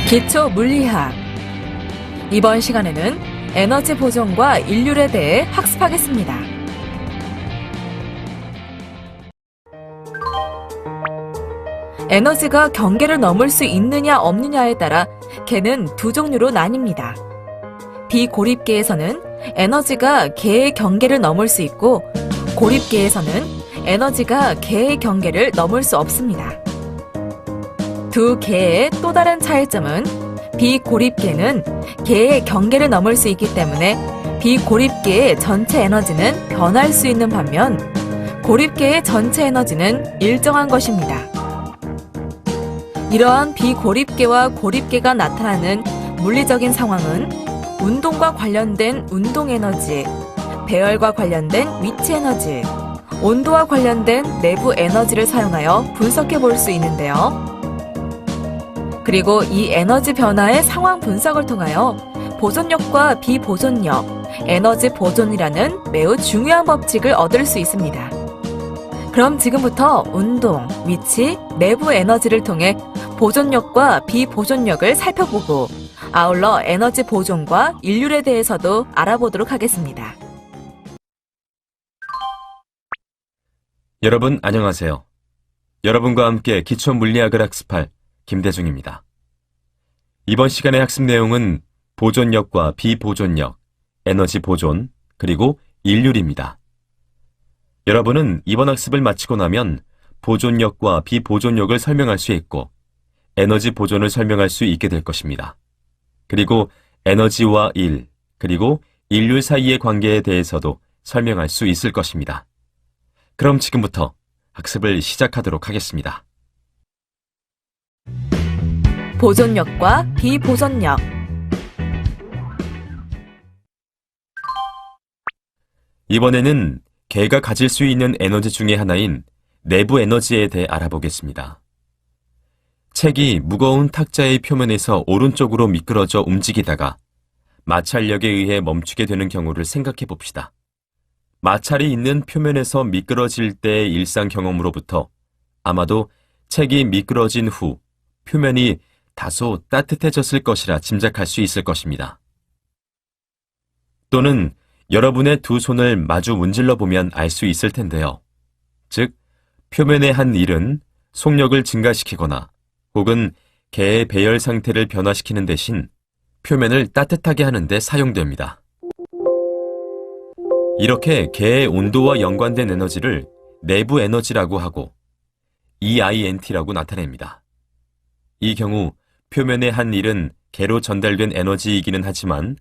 기초 물리학. 이번 시간에는 에너지 보존과 일률에 대해 학습하겠습니다. 에너지가 경계를 넘을 수 있느냐 없느냐에 따라 계는 두 종류로 나뉩니다. 비고립계에서는 에너지가 계의 경계를 넘을 수 있고, 고립계에서는 에너지가 계의 경계를 넘을 수 없습니다. 두 계의 또 다른 차이점은 비고립계는 계의 경계를 넘을 수 있기 때문에 비고립계의 전체 에너지는 변할 수 있는 반면 고립계의 전체 에너지는 일정한 것입니다. 이러한 비고립계와 고립계가 나타나는 물리적인 상황은 운동과 관련된 운동 에너지, 배열과 관련된 위치 에너지, 온도와 관련된 내부 에너지를 사용하여 분석해 볼 수 있는데요. 그리고 이 에너지 변화의 상황 분석을 통하여 보존력과 비보존력, 에너지 보존이라는 매우 중요한 법칙을 얻을 수 있습니다. 그럼 지금부터 운동, 위치, 내부 에너지를 통해 보존력과 비보존력을 살펴보고 아울러 에너지 보존과 일률에 대해서도 알아보도록 하겠습니다. 여러분 안녕하세요. 여러분과 함께 기초 물리학을 학습할 김대중입니다. 이번 시간의 학습 내용은 보존력과 비보존력, 에너지 보존, 그리고 일률입니다. 여러분은 이번 학습을 마치고 나면 보존력과 비보존력을 설명할 수 있고 에너지 보존을 설명할 수 있게 될 것입니다. 그리고 에너지와 일, 그리고 일률 사이의 관계에 대해서도 설명할 수 있을 것입니다. 그럼 지금부터 학습을 시작하도록 하겠습니다. 보존력과 비보존력. 이번에는 계가 가질 수 있는 에너지 중에 하나인 내부 에너지에 대해 알아보겠습니다. 책이 무거운 탁자의 표면에서 오른쪽으로 미끄러져 움직이다가 마찰력에 의해 멈추게 되는 경우를 생각해 봅시다. 마찰이 있는 표면에서 미끄러질 때의 일상 경험으로부터 아마도 책이 미끄러진 후 표면이 다소 따뜻해졌을 것이라 짐작할 수 있을 것입니다. 또는 여러분의 두 손을 마주 문질러 보면 알 수 있을 텐데요. 즉, 표면의 한 일은 속력을 증가시키거나 혹은 계의 배열 상태를 변화시키는 대신 표면을 따뜻하게 하는 데 사용됩니다. 이렇게 계의 온도와 연관된 에너지를 내부 에너지라고 하고 EINT라고 나타냅니다. 이 경우 표면의 한 일은 계로 전달된 에너지이기는 하지만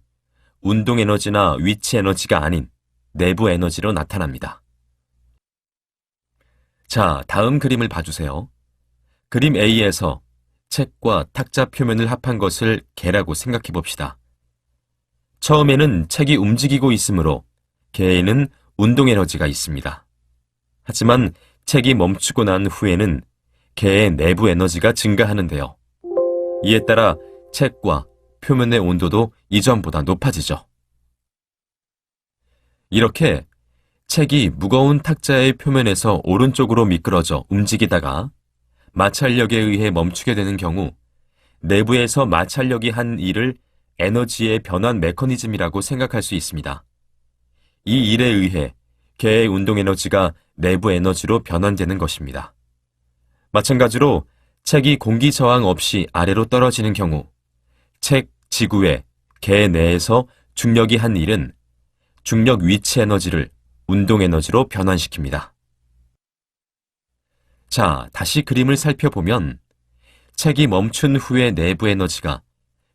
운동 에너지나 위치 에너지가 아닌 내부 에너지로 나타납니다. 자, 다음 그림을 봐주세요. 그림 A에서 책과 탁자 표면을 합한 것을 계라고 생각해 봅시다. 처음에는 책이 움직이고 있으므로 계에는 운동 에너지가 있습니다. 하지만 책이 멈추고 난 후에는 계의 내부 에너지가 증가하는데요. 이에 따라 책과 표면의 온도도 이전보다 높아지죠. 이렇게 책이 무거운 탁자의 표면에서 오른쪽으로 미끄러져 움직이다가 마찰력에 의해 멈추게 되는 경우 내부에서 마찰력이 한 일을 에너지의 변환 메커니즘이라고 생각할 수 있습니다. 이 일에 의해 계의 운동 에너지가 내부 에너지로 변환되는 것입니다. 마찬가지로 책이 공기 저항 없이 아래로 떨어지는 경우 책 지구의 계 내에서 중력이 한 일은 중력 위치 에너지를 운동 에너지로 변환시킵니다. 자, 다시 그림을 살펴보면 책이 멈춘 후의 내부 에너지가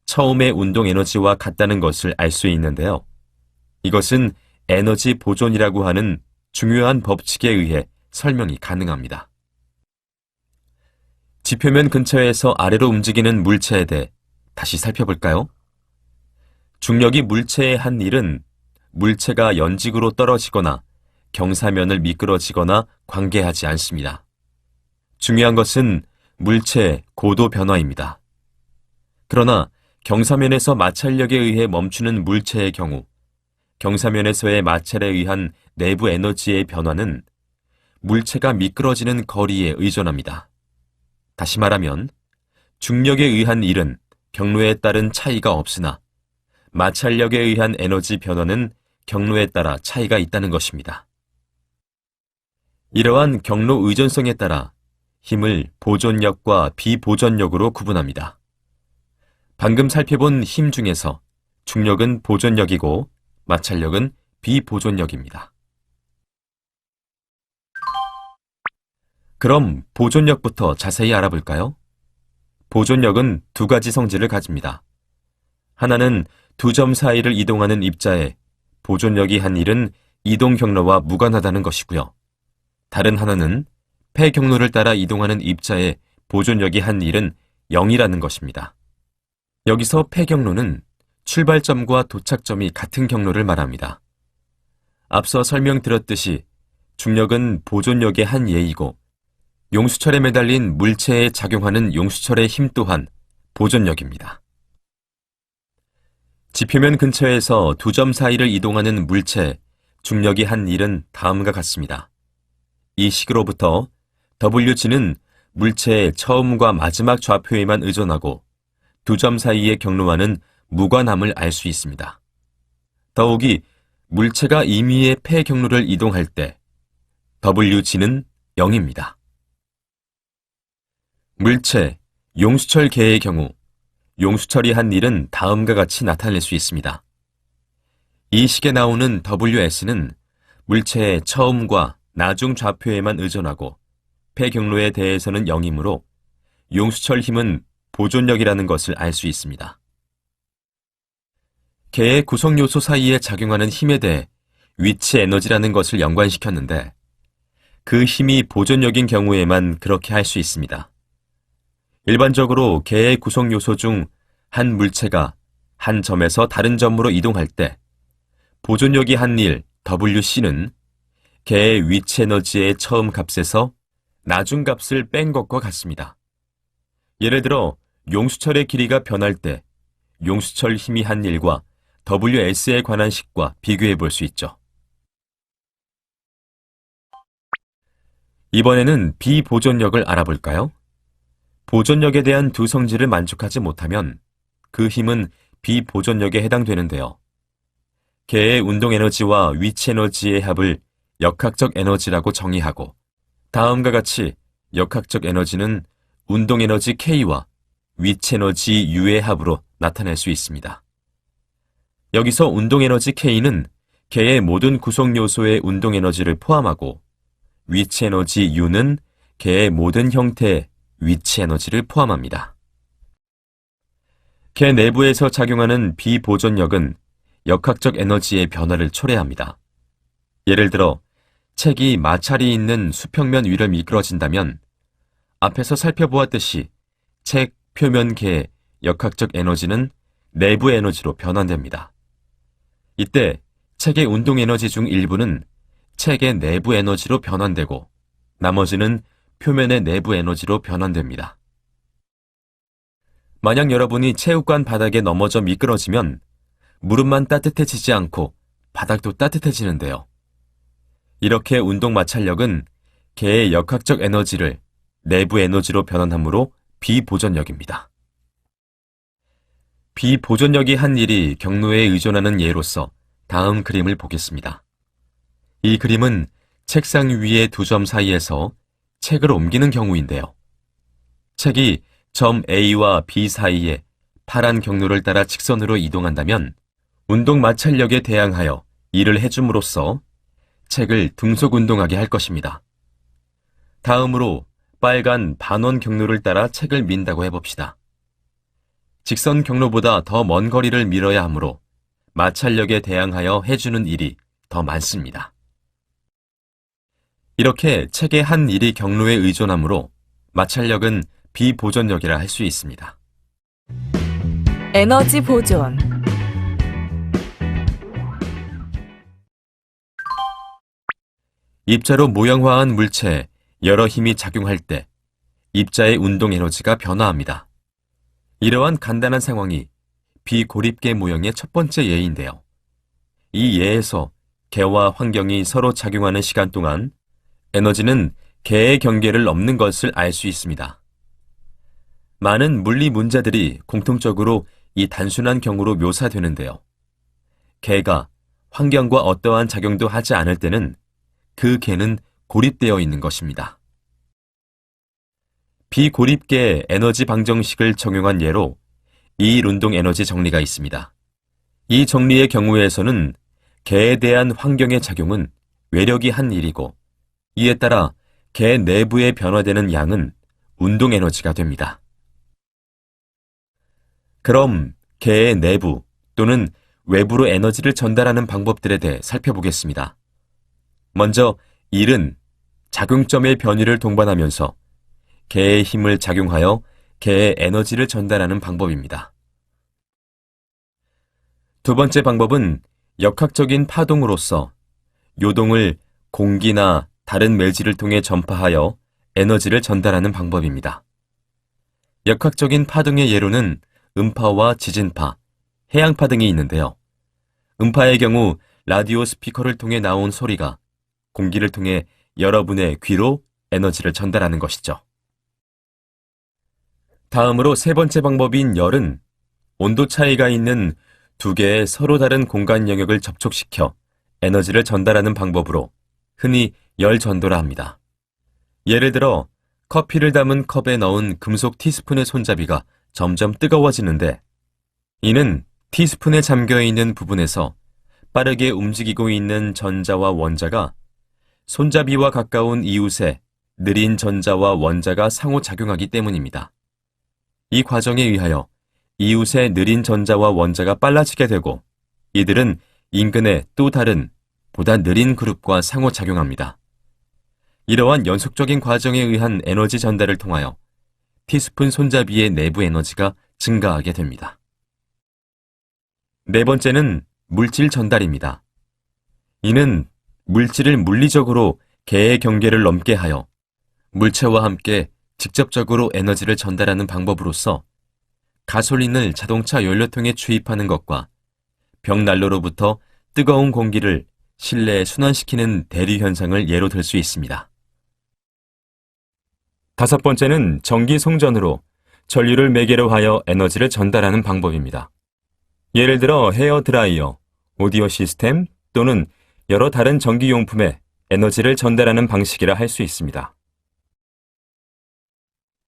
처음의 운동 에너지와 같다는 것을 알 수 있는데요. 이것은 에너지 보존이라고 하는 중요한 법칙에 의해 설명이 가능합니다. 지표면 근처에서 아래로 움직이는 물체에 대해 다시 살펴볼까요? 중력이 물체에 한 일은 물체가 연직으로 떨어지거나 경사면을 미끄러지거나 관계하지 않습니다. 중요한 것은 물체의 고도 변화입니다. 그러나 경사면에서 마찰력에 의해 멈추는 물체의 경우 경사면에서의 마찰에 의한 내부 에너지의 변화는 물체가 미끄러지는 거리에 의존합니다. 다시 말하면 중력에 의한 일은 경로에 따른 차이가 없으나 마찰력에 의한 에너지 변화는 경로에 따라 차이가 있다는 것입니다. 이러한 경로 의존성에 따라 힘을 보존력과 비보존력으로 구분합니다. 방금 살펴본 힘 중에서 중력은 보존력이고 마찰력은 비보존력입니다. 그럼 보존력부터 자세히 알아볼까요? 보존력은 두 가지 성질을 가집니다. 하나는 두 점 사이를 이동하는 입자에 보존력이 한 일은 이동 경로와 무관하다는 것이고요. 다른 하나는 폐 경로를 따라 이동하는 입자에 보존력이 한 일은 0이라는 것입니다. 여기서 폐 경로는 출발점과 도착점이 같은 경로를 말합니다. 앞서 설명드렸듯이 중력은 보존력의 한 예이고 용수철에 매달린 물체에 작용하는 용수철의 힘 또한 보존력입니다. 지표면 근처에서 두 점 사이를 이동하는 물체에 중력이 한 일은 다음과 같습니다. 이 식으로부터 WG는 물체의 처음과 마지막 좌표에만 의존하고 두 점 사이의 경로와는 무관함을 알 수 있습니다. 더욱이 물체가 임의의 폐 경로를 이동할 때 WG는 0입니다. 물체, 용수철 계의 경우 용수철이 한 일은 다음과 같이 나타낼 수 있습니다. 이 식에 나오는 WS는 물체의 처음과 나중 좌표에만 의존하고 폐 경로에 대해서는 0이므로 용수철 힘은 보존력이라는 것을 알 수 있습니다. 계의 구성 요소 사이에 작용하는 힘에 대해 위치 에너지라는 것을 연관시켰는데 그 힘이 보존력인 경우에만 그렇게 할 수 있습니다. 일반적으로 계의 구성 요소 중 한 물체가 한 점에서 다른 점으로 이동할 때 보존력이 한 일 WC는 계의 위치 에너지의 처음 값에서 나중 값을 뺀 것과 같습니다. 예를 들어 용수철의 길이가 변할 때 용수철 힘이 한 일과 WS에 관한 식과 비교해 볼 수 있죠. 이번에는 비보존력을 알아볼까요? 보존력에 대한 두 성질을 만족하지 못하면 그 힘은 비보존력에 해당되는데요. 계의 운동 에너지와 위치 에너지의 합을 역학적 에너지라고 정의하고 다음과 같이 역학적 에너지는 운동 에너지 K와 위치 에너지 U의 합으로 나타낼 수 있습니다. 여기서 운동 에너지 K는 계의 모든 구성 요소의 운동 에너지를 포함하고 위치 에너지 U는 계의 모든 형태의 위치 에너지를 포함합니다. 계 내부에서 작용하는 비보존력은 역학적 에너지의 변화를 초래합니다. 예를 들어 책이 마찰이 있는 수평면 위를 미끄러진다면 앞에서 살펴보았듯이 책 표면 계의 역학적 에너지는 내부 에너지로 변환됩니다. 이때 책의 운동 에너지 중 일부는 책의 내부 에너지로 변환되고 나머지는 표면의 내부 에너지로 변환됩니다. 만약 여러분이 체육관 바닥에 넘어져 미끄러지면 무릎만 따뜻해지지 않고 바닥도 따뜻해지는데요. 이렇게 운동 마찰력은 계의 역학적 에너지를 내부 에너지로 변환하므로 비보존력입니다. 비보존력이 한 일이 경로에 의존하는 예로서 다음 그림을 보겠습니다. 이 그림은 책상 위의 두 점 사이에서 책을 옮기는 경우인데요. 책이 점 A와 B 사이에 파란 경로를 따라 직선으로 이동한다면 운동 마찰력에 대항하여 일을 해줌으로써 책을 등속 운동하게 할 것입니다. 다음으로 빨간 반원 경로를 따라 책을 민다고 해봅시다. 직선 경로보다 더 먼 거리를 밀어야 하므로 마찰력에 대항하여 해주는 일이 더 많습니다. 이렇게 책의 한 일이 경로에 의존하므로 마찰력은 비보존력이라 할 수 있습니다. 에너지 보존. 입자로 모형화한 물체에 여러 힘이 작용할 때 입자의 운동 에너지가 변화합니다. 이러한 간단한 상황이 비고립계 모형의 첫 번째 예인데요. 이 예에서 개와 환경이 서로 작용하는 시간 동안 에너지는 개의 경계를 넘는 것을 알 수 있습니다. 많은 물리 문제들이 공통적으로 이 단순한 경우로 묘사되는데요. 개가 환경과 어떠한 작용도 하지 않을 때는 그 개는 고립되어 있는 것입니다. 비고립계의 에너지 방정식을 적용한 예로 이일운동 에너지 정리가 있습니다. 이 정리의 경우에서는 개에 대한 환경의 작용은 외력이 한 일이고 이에 따라 개 내부에 변화되는 양은 운동 에너지가 됩니다. 그럼 개의 내부 또는 외부로 에너지를 전달하는 방법들에 대해 살펴보겠습니다. 먼저 일은 작용점의 변이를 동반하면서 개의 힘을 작용하여 개의 에너지를 전달하는 방법입니다. 두 번째 방법은 역학적인 파동으로서 요동을 공기나 다른 매질을 통해 전파하여 에너지를 전달하는 방법입니다. 역학적인 파동의 예로는 음파와 지진파, 해양파 등이 있는데요. 음파의 경우 라디오 스피커를 통해 나온 소리가 공기를 통해 여러분의 귀로 에너지를 전달하는 것이죠. 다음으로 세 번째 방법인 열은 온도 차이가 있는 두 개의 서로 다른 공간 영역을 접촉시켜 에너지를 전달하는 방법으로 흔히 열 전도라 합니다. 예를 들어 커피를 담은 컵에 넣은 금속 티스푼의 손잡이가 점점 뜨거워지는데 이는 티스푼에 잠겨있는 부분에서 빠르게 움직이고 있는 전자와 원자가 손잡이와 가까운 이웃에 느린 전자와 원자가 상호작용하기 때문입니다. 이 과정에 의하여 이웃의 느린 전자와 원자가 빨라지게 되고 이들은 인근의 또 다른 보다 느린 그룹과 상호작용합니다. 이러한 연속적인 과정에 의한 에너지 전달을 통하여 티스푼 손잡이의 내부 에너지가 증가하게 됩니다. 네 번째는 물질 전달입니다. 이는 물질을 물리적으로 개의 경계를 넘게 하여 물체와 함께 직접적으로 에너지를 전달하는 방법으로서 가솔린을 자동차 연료통에 주입하는 것과 벽난로로부터 뜨거운 공기를 실내에 순환시키는 대류 현상을 예로 들 수 있습니다. 다섯 번째는 전기 송전으로 전류를 매개로 하여 에너지를 전달하는 방법입니다. 예를 들어 헤어 드라이어, 오디오 시스템 또는 여러 다른 전기용품에 에너지를 전달하는 방식이라 할 수 있습니다.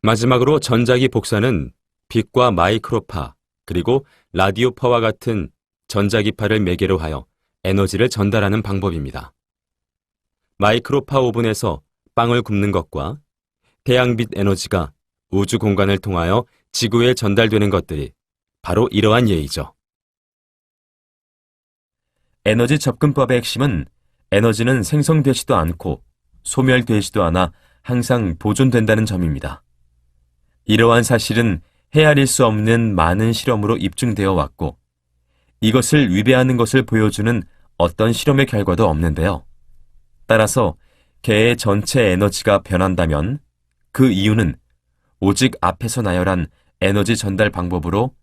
마지막으로 전자기 복사는 빛과 마이크로파 그리고 라디오파와 같은 전자기파를 매개로 하여 에너지를 전달하는 방법입니다. 마이크로파 오븐에서 빵을 굽는 것과 태양빛 에너지가 우주 공간을 통하여 지구에 전달되는 것들이 바로 이러한 예이죠. 에너지 접근법의 핵심은 에너지는 생성되지도 않고 소멸되지도 않아 항상 보존된다는 점입니다. 이러한 사실은 헤아릴 수 없는 많은 실험으로 입증되어 왔고 이것을 위배하는 것을 보여주는 어떤 실험의 결과도 없는데요. 따라서 개의 전체 에너지가 변한다면 그 이유는 오직 앞에서 나열한 에너지 전달 방법으로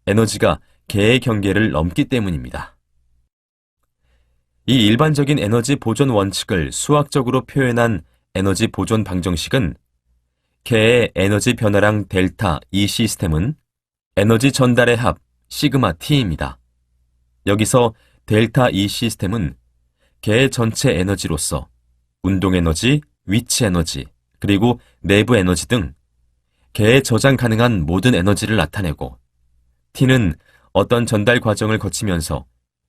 에너지가 개의 경계를 넘기 때문입니다. 이 일반적인 에너지 보존 원칙을 수학적으로 표현한 에너지 보존 방정식은 개의 에너지 변화량 델타 E 시스템은 에너지 전달의 합 시그마 T입니다. 여기서 델타 E 시스템은 개 전체 에너지로서 운동 에너지, 위치 에너지, 그리고 내부 에너지 등 개에 저장 가능한 모든 에너지를 나타내고 T는 어떤 전달 과정을 거치면서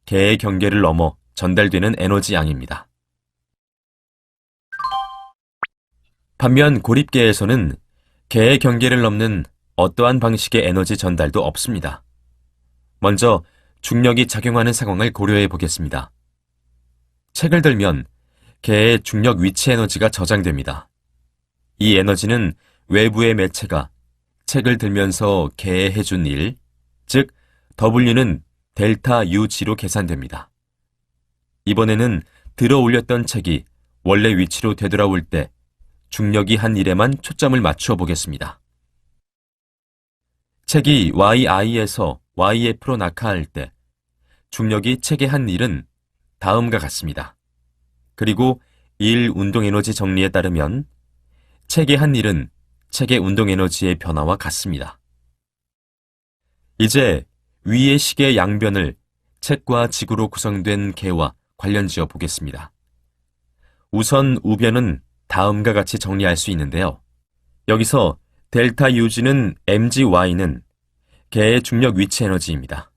개의 경계를 넘어 전달되는 에너지 양입니다. 반면 고립계에서는 개의 경계를 넘는 어떠한 방식의 에너지 전달도 없습니다. 먼저 중력이 작용하는 상황을 고려해 보겠습니다. 책을 들면 개의 중력 위치 에너지가 저장됩니다. 이 에너지는 외부의 매체가 책을 들면서 개에 해준 일, 즉 W는 델타 UG로 계산됩니다. 이번에는 들어 올렸던 책이 원래 위치로 되돌아올 때 중력이 한 일에만 초점을 맞추어 보겠습니다. 책이 YI에서 YF로 낙하할 때 중력이 책에 한 일은 다음과 같습니다. 그리고 일 운동 에너지 정리에 따르면 책의 한 일은 책의 운동 에너지의 변화와 같습니다. 이제 위의 식의 양변을 책과 지구로 구성된 개와 관련지어 보겠습니다. 우선 우변은 다음과 같이 정리할 수 있는데요. 여기서 델타 Ug는 mgY는 개의 중력 위치 에너지입니다.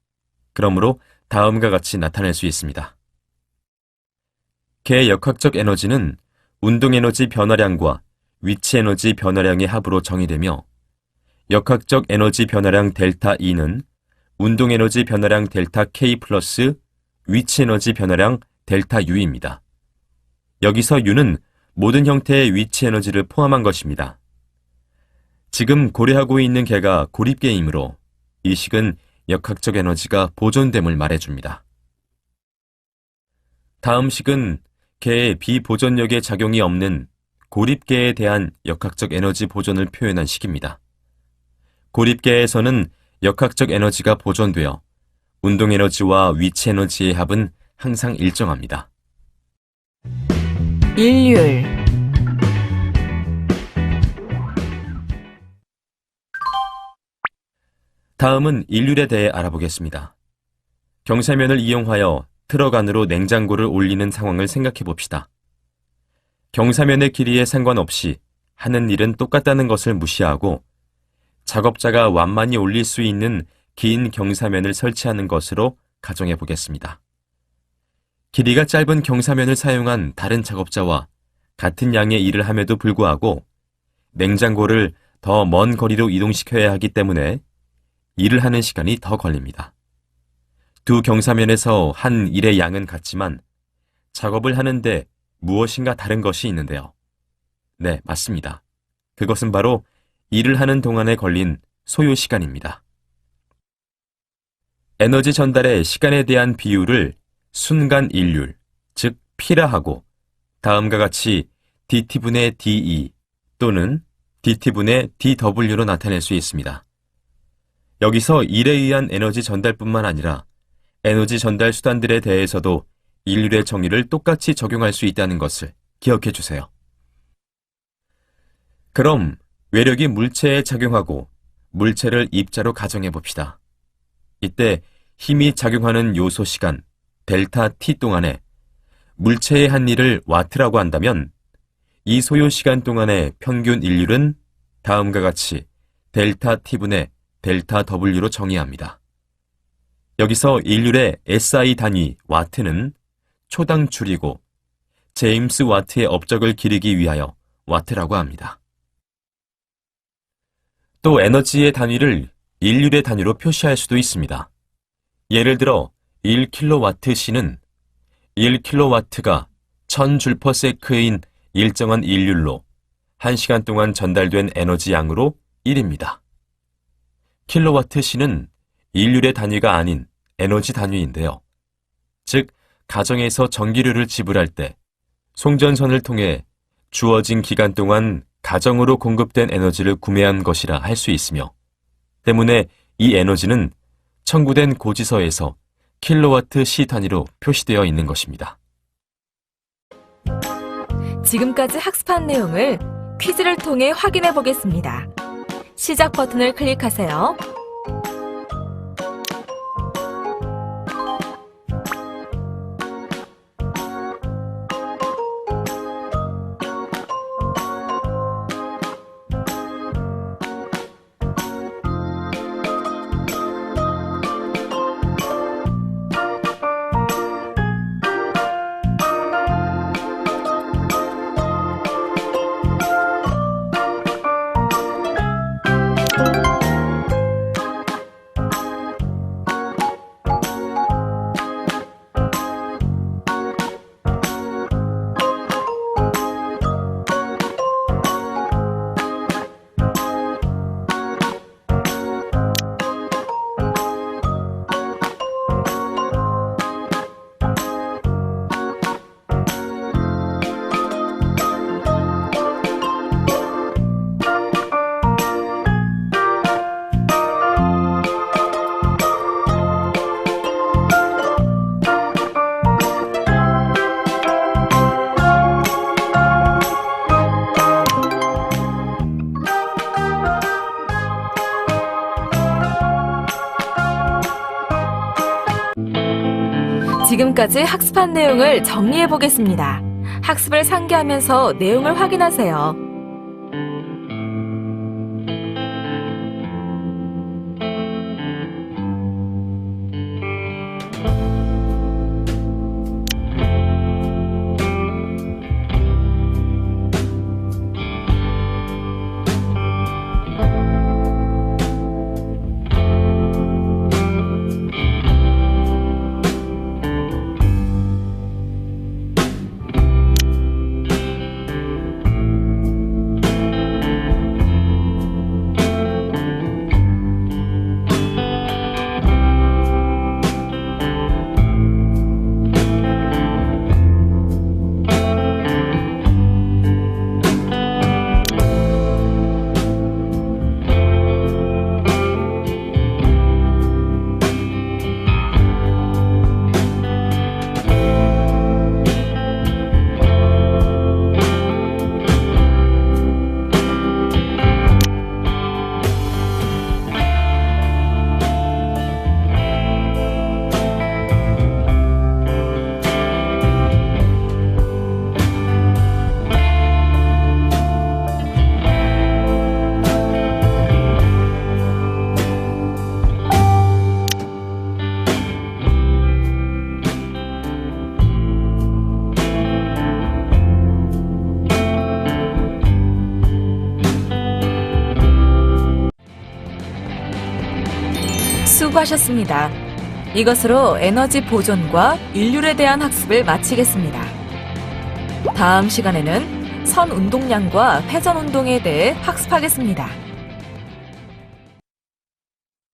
그러므로 다음과 같이 나타낼 수 있습니다. 개의 역학적 에너지는 운동 에너지 변화량과 위치 에너지 변화량의 합으로 정의되며 역학적 에너지 변화량 델타 E는 운동 에너지 변화량 델타 K 플러스 위치 에너지 변화량 델타 U입니다. 여기서 U는 모든 형태의 위치 에너지를 포함한 것입니다. 지금 고려하고 있는 개가 고립개이므로 이 식은 역학적 에너지가 보존됨을 말해줍니다. 다음 식은 개의 비보존력의 작용이 없는 고립계에 대한 역학적 에너지 보존을 표현한 식입니다. 고립계에서는 역학적 에너지가 보존되어 운동 에너지와 위치 에너지의 합은 항상 일정합니다. 일률. 다음은 일률에 대해 알아보겠습니다. 경사면을 이용하여 트럭 안으로 냉장고를 올리는 상황을 생각해 봅시다. 경사면의 길이에 상관없이 하는 일은 똑같다는 것을 무시하고 작업자가 완만히 올릴 수 있는 긴 경사면을 설치하는 것으로 가정해 보겠습니다. 길이가 짧은 경사면을 사용한 다른 작업자와 같은 양의 일을 함에도 불구하고 냉장고를 더 먼 거리로 이동시켜야 하기 때문에 일을 하는 시간이 더 걸립니다. 두 경사면에서 한 일의 양은 같지만 작업을 하는데 무엇인가 다른 것이 있는데요. 네, 맞습니다. 그것은 바로 일을 하는 동안에 걸린 소요 시간입니다. 에너지 전달의 시간에 대한 비율을 순간 일률, 즉 P라 하고 다음과 같이 dt분의 de 또는 dt분의 dw로 나타낼 수 있습니다. 여기서 일에 의한 에너지 전달뿐만 아니라 에너지 전달 수단들에 대해서도 일률의 정의를 똑같이 적용할 수 있다는 것을 기억해 주세요. 그럼 외력이 물체에 작용하고 물체를 입자로 가정해 봅시다. 이때 힘이 작용하는 요소 시간 델타 t 동안에 물체의 한 일을 와트라고 한다면 이 소요 시간 동안의 평균 일률은 다음과 같이 델타 t분의 델타 w로 정의합니다. 여기서 일률의 SI 단위 와트는 초당 줄이고 제임스 와트의 업적을 기리기 위하여 와트라고 합니다. 또 에너지의 단위를 일률의 단위로 표시할 수도 있습니다. 예를 들어 1kWh는 1kW가 1000J/S인 일정한 일률로 1시간 동안 전달된 에너지 양으로 1입니다. kWh는 일률의 단위가 아닌 에너지 단위인데요. 즉, 가정에서 전기료를 지불할 때 송전선을 통해 주어진 기간 동안 가정으로 공급된 에너지를 구매한 것이라 할 수 있으며 때문에 이 에너지는 청구된 고지서에서 킬로와트/시 단위로 표시되어 있는 것입니다. 지금까지 학습한 내용을 퀴즈를 통해 확인해 보겠습니다. 시작 버튼을 클릭하세요. 지금까지 학습한 내용을 정리해 보겠습니다. 학습을 상기하면서 내용을 확인하세요. 수고하셨습니다. 이것으로 에너지 보존과 일률에 대한 학습을 마치겠습니다. 다음 시간에는 선 운동량과 회전 운동에 대해 학습하겠습니다.